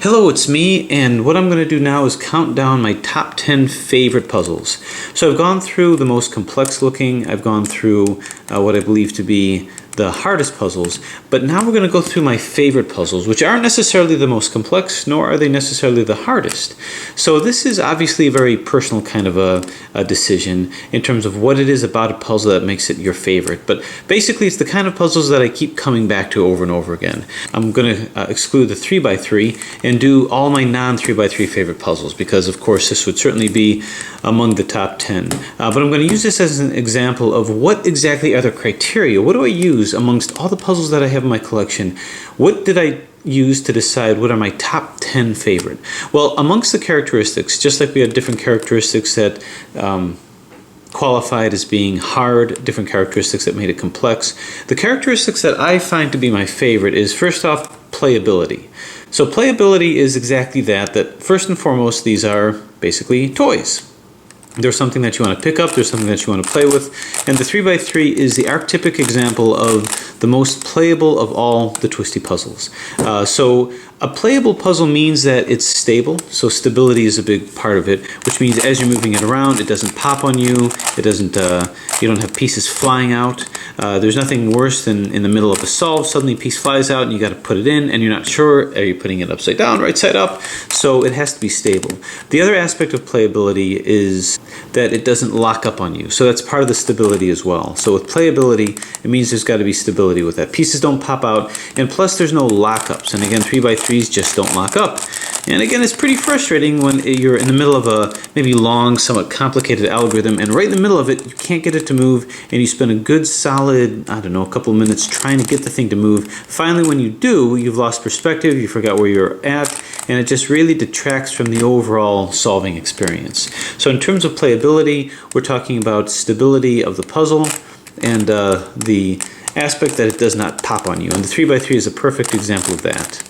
Hello, it's me, and what I'm going to do now is count down my top 10 favorite puzzles. So I've gone through the most complex looking, I've gone through what I believe to be the hardest puzzles, but now we're going to go through my favorite puzzles, which aren't necessarily the most complex, nor are they necessarily the hardest. So this is obviously a very personal kind of a decision in terms of what it is about a puzzle that makes it your favorite. But basically it's the kind of puzzles that I keep coming back to over and over again. I'm going to exclude the 3x3 and do all my non-3x3 favorite puzzles, because of course this would certainly be among the top 10. But I'm going to use this as an example of what exactly are the criteria. What do I use amongst all the puzzles that I have in my collection? What did I use to decide what are my top 10 favorite? Well, amongst the characteristics, just like we had different characteristics that qualified as being hard, different characteristics that made it complex, the characteristics that I find to be my favorite is, first off, playability. So playability is exactly that first and foremost, these are basically toys. There's something that you want to pick up, there's something that you want to play with, and the 3x3 is the archetypic example of the most playable of all the twisty puzzles. So a playable puzzle means that it's stable, so stability is a big part of it, which means as you're moving it around, it doesn't pop on you, it doesn't, you don't have pieces flying out. There's nothing worse than in the middle of a solve, suddenly a piece flies out and you got to put it in and you're not sure, are you putting it upside down, right side up? So it has to be stable. The other aspect of playability is that it doesn't lock up on you, so that's part of the stability as well. So with playability, it means there's got to be stability with that. Pieces don't pop out, and plus there's no lockups, and again 3x3s just don't lock up. And again, it's pretty frustrating when you're in the middle of a maybe long, somewhat complicated algorithm, and right in the middle of it, you can't get it to move, and you spend a good solid, I don't know, a couple of minutes trying to get the thing to move. Finally, when you do, you've lost perspective, you forgot where you're at, and it just really detracts from the overall solving experience. So in terms of playability, we're talking about stability of the puzzle and the aspect that it does not pop on you. And the 3x3 is a perfect example of that.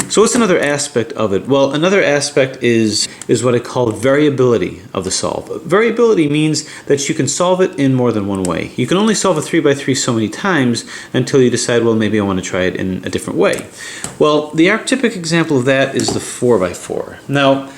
So what's another aspect of it? Well, another aspect is what I call variability of the solve. Variability means that you can solve it in more than one way. You can only solve a 3x3 so many times until you decide, well, maybe I want to try it in a different way. Well, the archetypic example of that is the 4x4. Now,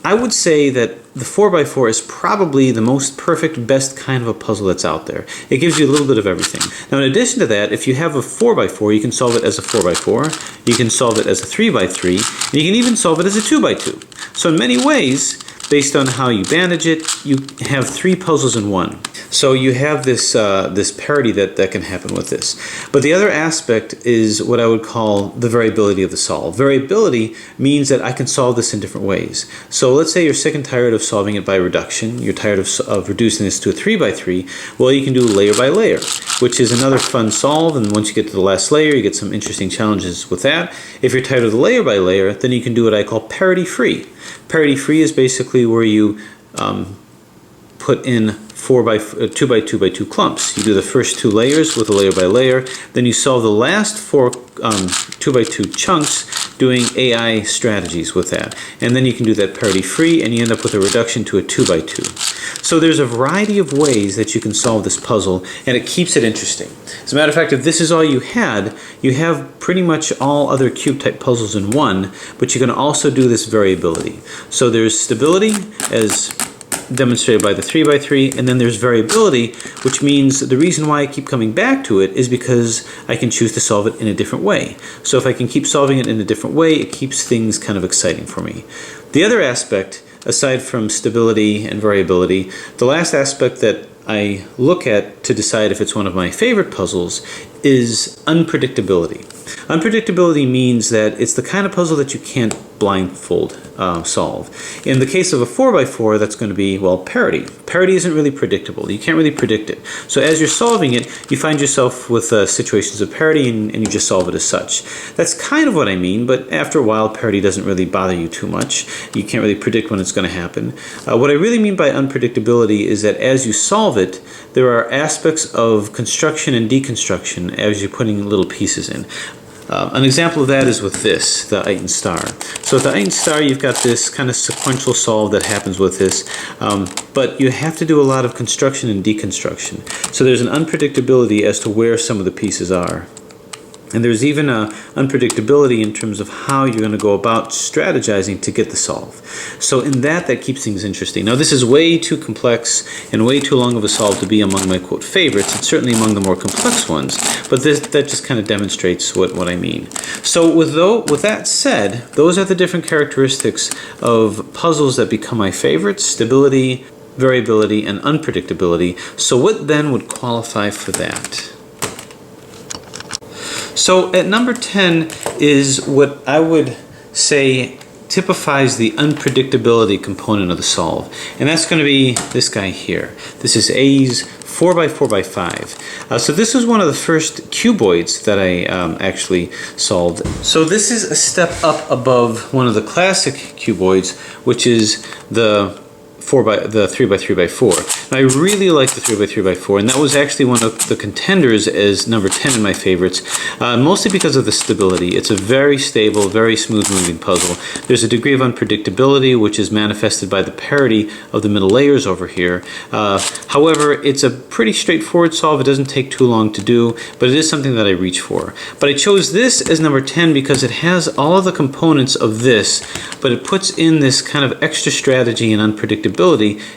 I would say that the 4x4 is probably the most perfect, best kind of a puzzle that's out there. It gives you a little bit of everything. Now, in addition to that, if you have a 4x4, you can solve it as a 4x4, you can solve it as a 3x3, and you can even solve it as a 2x2. So in many ways, based on how you manage it, you have three puzzles in one. So you have this this parity that can happen with this. But the other aspect is what I would call the variability of the solve. Variability means that I can solve this in different ways. So let's say you're sick and tired of solving it by reduction. You're tired of reducing this to a 3x3. Well, you can do layer by layer, which is another fun solve. And once you get to the last layer, you get some interesting challenges with that. If you're tired of the layer by layer, then you can do what I call parity free. Parity free is basically where you put in 2x2x2 clumps. You do the first two layers with a layer by layer, then you solve the last four 2x2 chunks doing AI strategies with that. And then you can do that parity free and you end up with a reduction to a 2x2. So there's a variety of ways that you can solve this puzzle, and it keeps it interesting. As a matter of fact, if this is all you had, you have pretty much all other cube type puzzles in one, but you can also do this variability. So there's stability as demonstrated by the 3x3, and then there's variability, which means the reason why I keep coming back to it is because I can choose to solve it in a different way. So if I can keep solving it in a different way, it keeps things kind of exciting for me. The other aspect, aside from stability and variability, the last aspect that I look at to decide if it's one of my favorite puzzles is unpredictability. Unpredictability means that it's the kind of puzzle that you can't blindfold solve. In the case of a 4x4, that's going to be, well, parity. Parity isn't really predictable. You can't really predict it. So as you're solving it, you find yourself with situations of parity and you just solve it as such. That's kind of what I mean, but after a while, parity doesn't really bother you too much. You can't really predict when it's going to happen. What I really mean by unpredictability is that as you solve it, there are aspects of construction and deconstruction as you're putting little pieces in. An example of that is with this, the Eight star. So with the Eight star, you've got this kind of sequential solve that happens with this, but you have to do a lot of construction and deconstruction. So there's an unpredictability as to where some of the pieces are. And there's even a unpredictability in terms of how you're going to go about strategizing to get the solve. So in that keeps things interesting. Now this is way too complex and way too long of a solve to be among my quote favorites. It's certainly among the more complex ones, but that just kind of demonstrates what I mean. So with that said, those are the different characteristics of puzzles that become my favorites: stability, variability, and unpredictability. So what then would qualify for that? So at number 10 is what I would say typifies the unpredictability component of the solve. And that's going to be this guy here. This is A's 4x4x5. So this was one of the first cuboids that I actually solved. So this is a step up above one of the classic cuboids, which is the 3x3x4. And I really like the 3x3x4, and that was actually one of the contenders as number 10 in my favorites, mostly because of the stability. It's a very stable, very smooth moving puzzle. There's a degree of unpredictability, which is manifested by the parity of the middle layers over here. However, it's a pretty straightforward solve. It doesn't take too long to do, but it is something that I reach for. But I chose this as number 10 because it has all of the components of this, but it puts in this kind of extra strategy and unpredictability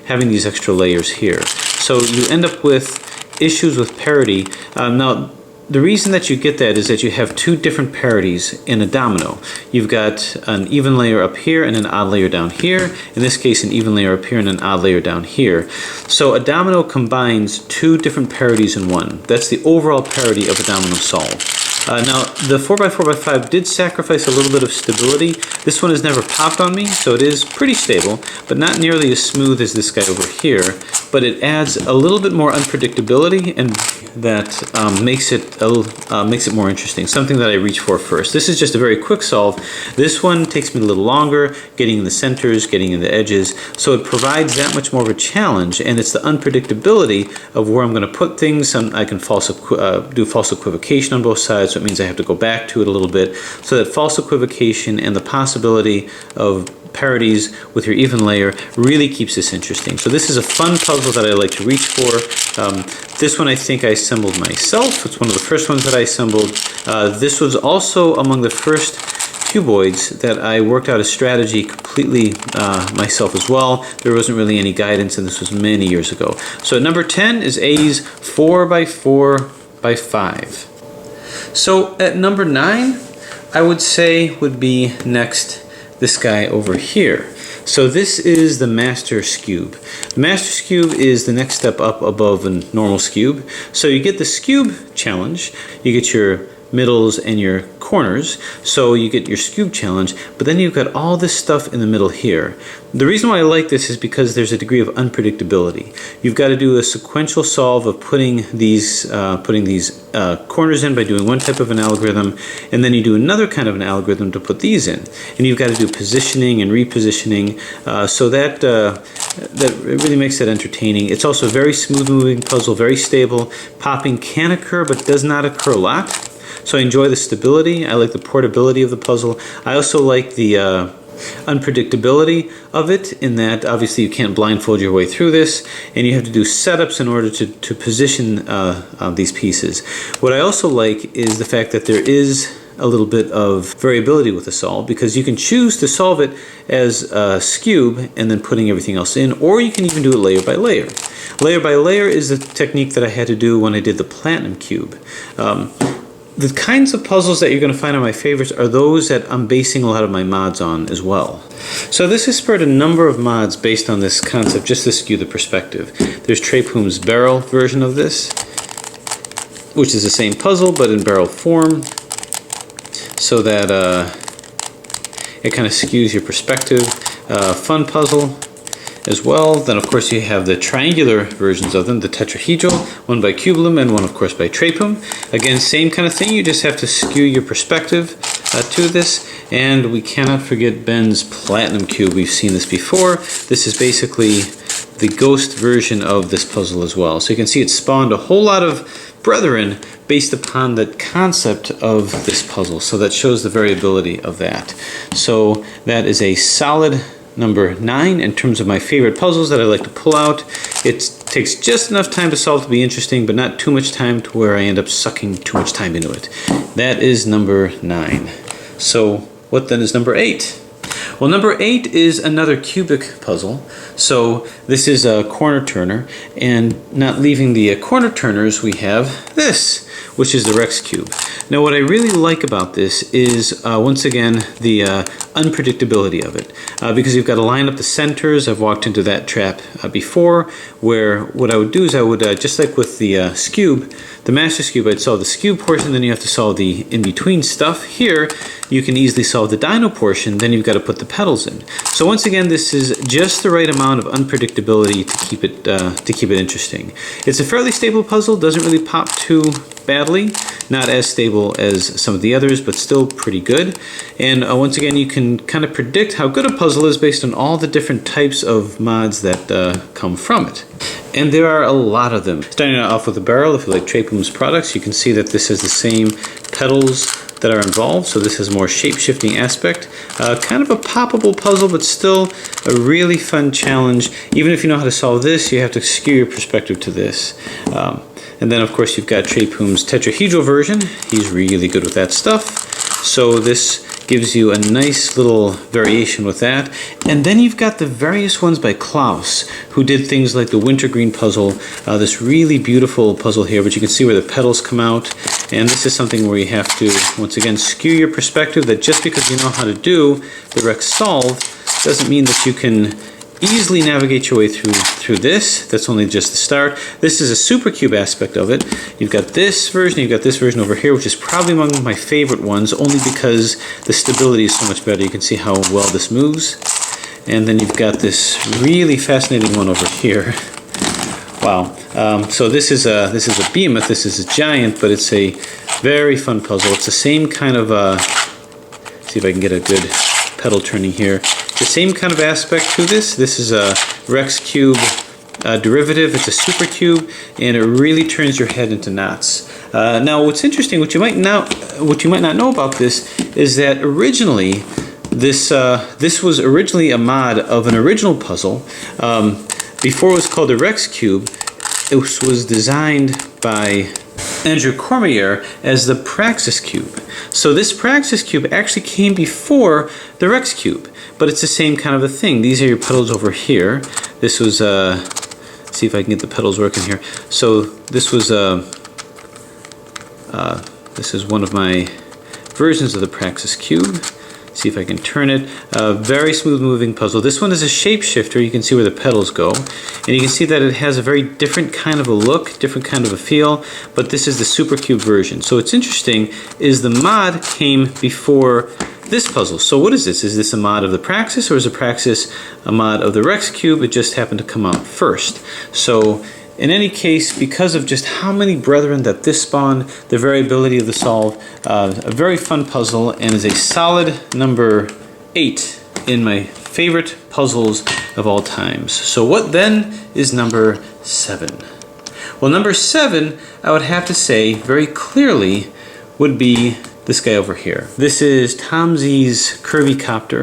having these extra layers here. So you end up with issues with parity. Now, the reason that you get that is that you have two different parities in a domino. You've got an even layer up here and an odd layer down here. In this case, an even layer up here and an odd layer down here. So a domino combines two different parities in one. That's the overall parity of a domino solve. Now, the 4x4x5 did sacrifice a little bit of stability. This one has never popped on me, so it is pretty stable, but not nearly as smooth as this guy over here. But it adds a little bit more unpredictability, and that makes it more interesting, something that I reach for first. This is just a very quick solve. This one takes me a little longer, getting in the centers, getting in the edges, so it provides that much more of a challenge, and it's the unpredictability of where I'm going to put things. I can do false equivocation on both sides, so it means I have to go back to it a little bit. So that false equivocation and the possibility of parities with your even layer really keeps this interesting. So this is a fun puzzle that I like to reach for. This one I think I assembled myself. It's one of the first ones that I assembled. This was also among the first cuboids that I worked out a strategy completely myself as well. There wasn't really any guidance, and this was many years ago. So number 10 is A's 4x4x5. So at number 9, I would say would be next this guy over here. So this is the Master Skewb. The Master Skewb is the next step up above a normal Skewb. So you get the Skewb challenge, you get your middles and your corners, so you get your Skewb challenge, but then you've got all this stuff in the middle here. The reason why I like this is because there's a degree of unpredictability. You've got to do a sequential solve of putting these corners in by doing one type of an algorithm, and then you do another kind of an algorithm to put these in. And you've got to do positioning and repositioning, so that really makes it entertaining. It's also a very smooth moving puzzle, very stable. Popping can occur, but does not occur a lot. So I enjoy the stability. I like the portability of the puzzle. I also like the unpredictability of it, in that obviously you can't blindfold your way through this, and you have to do setups in order to position these pieces. What I also like is the fact that there is a little bit of variability with the solve, because you can choose to solve it as a Skewb and then putting everything else in, or you can even do it layer by layer. Layer by layer is a technique that I had to do when I did the Platinum Cube. The kinds of puzzles that you're going to find on my favorites are those that I'm basing a lot of my mods on as well. So this has spurred a number of mods based on this concept, just to skew the perspective. There's Trey Poom's barrel version of this, which is the same puzzle but in barrel form, so that it kind of skews your perspective. Fun puzzle as well. Then of course you have the triangular versions of them, the tetrahedral, one by Cubulum and one of course by Trey Poom. Again, same kind of thing, you just have to skew your perspective to this. And we cannot forget Ben's Platinum Cube. We've seen this before. This is basically the ghost version of this puzzle as well. So you can see it spawned a whole lot of brethren based upon the concept of this puzzle. So that shows the variability of that. So that is a solid number 9 in terms of my favorite puzzles that I like to pull out. It's Takes just enough time to solve to be interesting, but not too much time to where I end up sucking too much time into it. That is number 9. So what then is number 8? Well, number 8 is another cubic puzzle. So this is a corner turner, and not leaving the corner turners, we have this, which is the Rex Cube. Now what I really like about this is, once again, the unpredictability of it. Because you've got to line up the centers. I've walked into that trap before, where what I would do is I would, just like with the Skewb, the Master Skewb, I'd solve the Skewb portion, then you have to solve the in-between stuff. Here, you can easily solve the dyno portion, then you've got to put the pedals in. So once again, this is just the right amount of unpredictability to keep it interesting. It's a fairly stable puzzle, doesn't really pop too badly, not as stable as some of the others, but still pretty good. And once again, you can kind of predict how good a puzzle is based on all the different types of mods that come from it. And there are a lot of them. Starting off with the barrel, if you like Trapum's products, you can see that this has the same pedals that are involved, so this has more shape-shifting aspect. Kind of a poppable puzzle, but still a really fun challenge. Even if you know how to solve this, you have to skew your perspective to this. And then of course you've got Trapum's tetrahedral version. He's really good with that stuff. So this gives you a nice little variation with that. And then you've got the various ones by Klaus, who did things like the wintergreen puzzle, this really beautiful puzzle here, but you can see where the pedals come out. And this is something where you have to, once again, skew your perspective, that just because you know how to do the Rex solve doesn't mean that you can easily navigate your way through this. That's only just the start. This is a super cube aspect of it. You've got this version, you've got this version over here, which is probably among my favorite ones, only because the stability is so much better. You can see how well this moves. And then you've got this really fascinating one over here. Wow. So this is a behemoth, this is a giant, but it's a very fun puzzle. It's the same kind of, see if I can get a good pedal turning here. The same kind of aspect to this. This is a Rex Cube derivative. It's a super cube, and it really turns your head into knots. Now, what's interesting, what you might not know about this, is that originally this was originally a mod of an original puzzle. Before it was called the Rex Cube, it was designed by Andrew Cormier as the Praxis Cube. So this Praxis Cube actually came before the Rex Cube, but it's the same kind of a thing. These are your pedals over here. This was, see if I can get the pedals working here. So this was, this is one of my versions of the Praxis Cube. See if I can turn it. Very smooth moving puzzle. This one is a shapeshifter. You can see where the pedals go. And you can see that it has a very different kind of a look, different kind of a feel, but this is the Super Cube version. So what's interesting is the mod came before this puzzle. So what is this? Is this a mod of the Praxis, or is the Praxis a mod of the Rex Cube? It just happened to come out first. So in any case, because of just how many brethren that this spawned, the variability of the solve, a very fun puzzle, and is a solid number 8 in my favorite puzzles of all times. So what then is number 7? Well, number 7, I would have to say very clearly, would be this guy over here. This is Tom Z's Curvy Copter.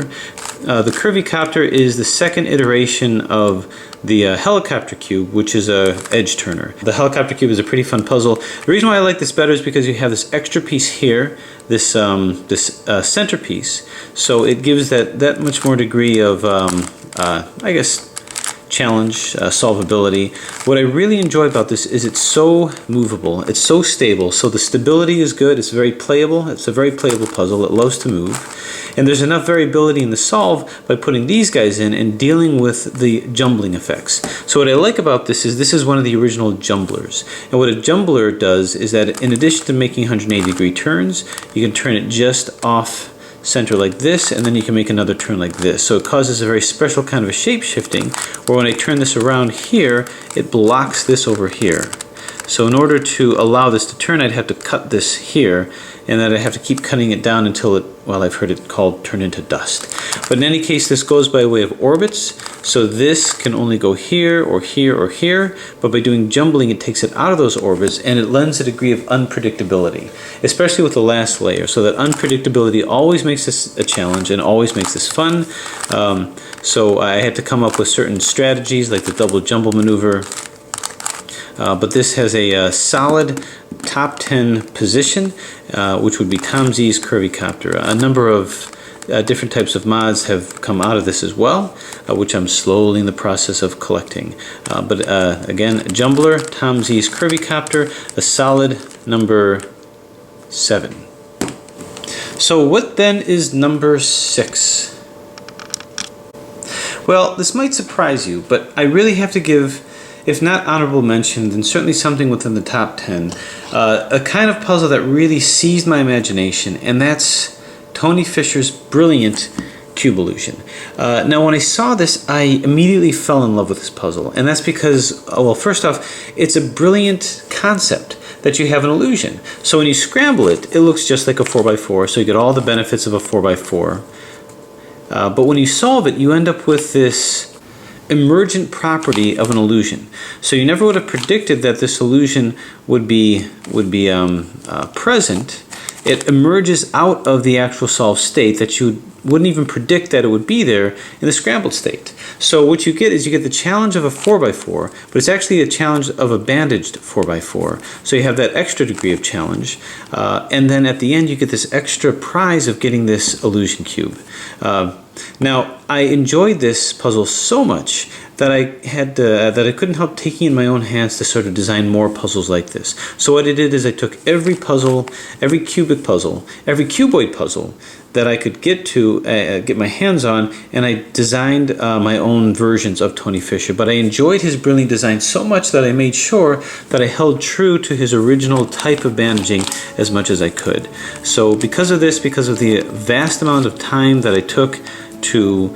The Curvy Copter is the second iteration of the helicopter cube, which is a edge turner. The helicopter cube is a pretty fun puzzle. The reason why I like this better is because you have this extra piece here, this centerpiece, so it gives that much more degree of I guess challenge, solvability. What I really enjoy about this is it's so movable, it's so stable, so the stability is good, it's very playable, it's a very playable puzzle, it loves to move, and there's enough variability in the solve by putting these guys in and dealing with the jumbling effects. So what I like about this is one of the original jumblers, and what a jumbler does is that in addition to making 180-degree turns, you can turn it just off center like this, and then you can make another turn like this. So it causes a very special kind of a shape shifting, where when I turn this around here, it blocks this over here. So in order to allow this to turn, I'd have to cut this here, and then I'd have to keep cutting it down until it, well, I've heard it called turn into dust. But in any case, this goes by way of orbits, so this can only go here or here or here, but by doing jumbling, it takes it out of those orbits, and it lends a degree of unpredictability, especially with the last layer. So that unpredictability always makes this a challenge and always makes this fun. So I had to come up with certain strategies, like the double jumble maneuver, but this has a solid top 10 position, which would be Tom Z's Curvy Copter. A number of different types of mods have come out of this as well, which I'm slowly in the process of collecting. But again, Jumbler, Tom Z's Curvy Copter, a solid number 7. So what then is number 6? Well, this might surprise you, but I really have to give, if not honorable mention, then certainly something within the top 10, a kind of puzzle that really seized my imagination, and that's Tony Fisher's brilliant Cube illusion. Now, when I saw this, I immediately fell in love with this puzzle, and that's because, well, first off, it's a brilliant concept that you have an illusion. So when you scramble it, it looks just like a 4x4, so you get all the benefits of a 4x4. But when you solve it, you end up with this emergent property of an illusion. So you never would have predicted that this illusion would be present. It emerges out of the actual solved state that you wouldn't even predict that it would be there in the scrambled state. So what you get is you get the challenge of a 4x4, but it's actually a challenge of a bandaged 4x4. So you have that extra degree of challenge, and then at the end you get this extra prize of getting this illusion cube. Now, I enjoyed this puzzle so much that I couldn't help taking it in my own hands to sort of design more puzzles like this. So what I did is I took every puzzle, every cubic puzzle, every cuboid puzzle that I could get my hands on, and I designed my own versions of Tony Fisher. But I enjoyed his brilliant design so much that I made sure that I held true to his original type of bandaging as much as I could. So because of this, because of the vast amount of time that I took to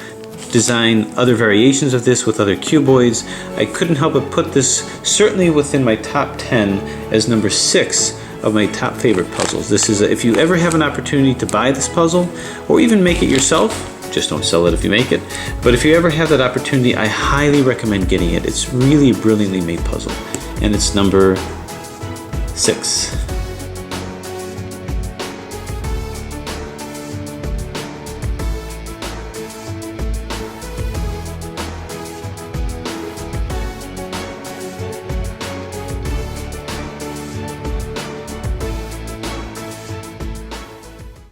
design other variations of this with other cuboids, I couldn't help but put this certainly within my top 10 as number 6 of my top favorite puzzles. This is if you ever have an opportunity to buy this puzzle or even make it yourself, just don't sell it if you make it, but if you ever have that opportunity, I highly recommend getting it. It's really a brilliantly made puzzle, and it's number 6.